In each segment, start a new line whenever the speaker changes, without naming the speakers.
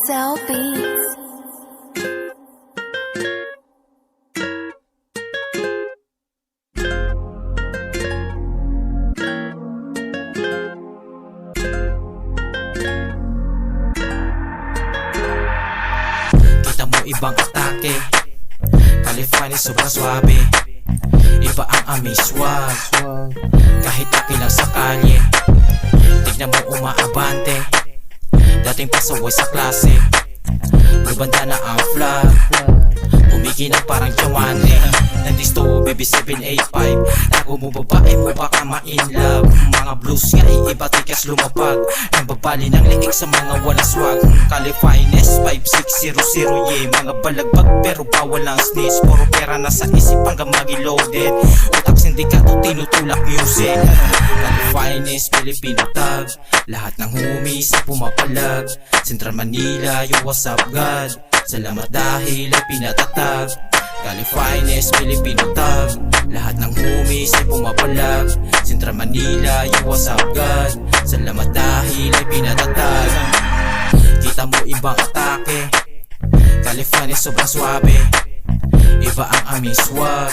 Cell Beats.
Kita mo ibang atake, California sobrang swabe. Iba ang aming swag, kahit aki lang sa kalye. Tignan mo umaabante, dating pasaway sa klase. Lubanda na ang flag, kumikinang parang diamante. Nandisto baby 785, tago mo babae mo baka ma-inlove. Mga blues nga iba tikas lumapag, nang babali ng leeg sa mga walang swag. Califinest 5600 yeah, mga balagbag pero bawal ang sneeze. Puro pera na sa isip hanggang magi-loaded, utak sindikato tinutulak music. Califinest Filipino tag, lahat ng homies ay pumapalag. Central Manila, yo what's up God, salamat dahil ay pinatatag. Califinest Filipino tag, lahat ng homies ay pumapalag. Central Manila, yo what's up God, salamat dahil ay pinatatag. Kita mo ibang atake, California sobrang swabe. Iba ang aming swag,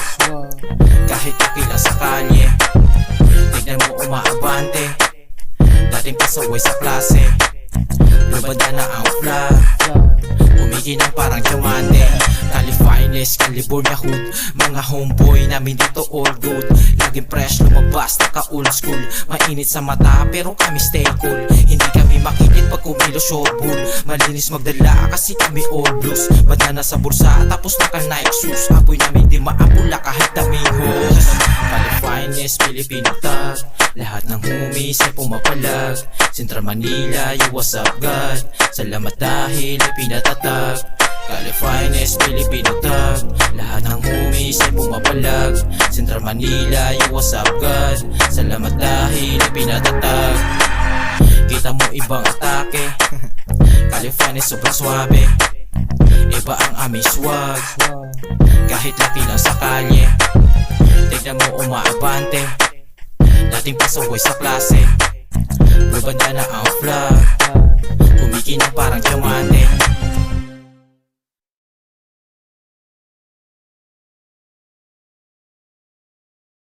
kahit aki lang sa kalye. Tignan mo umaabante, dating pasaway sa klase. Lubanda na ang flag, kumikinang parang diamante. Califinest, California hood, mga homeboy namin dito all good. Laging fresh, lumabas, naka old school. Mainit sa mata pero kami stay cool. Hindi kami makikit pag kumilos short bull. Malinis magdala kasi kami all blues. Banana sa bulsa tapos naka Nike shoes. Apoy namin di maapula kahit daming hose. Califinest, Filipino tag, lahat ng homies ay pumapalag. Central Manila, yo what's up God, salamat dahil ay pinatatag. Califinest Filipino tag, lahat ng homies ay pumapalag. Central Manila, yo what's up God, salamat dahil ay pinatatag. Kita mo ibang atake, California sobrang swabe. Iba ang aming swag, kahit laki lang sa kalye. Tignan mo umaabante, dating pasaway sa klase. Lubanda na ang flag, kumikinang parang diamante.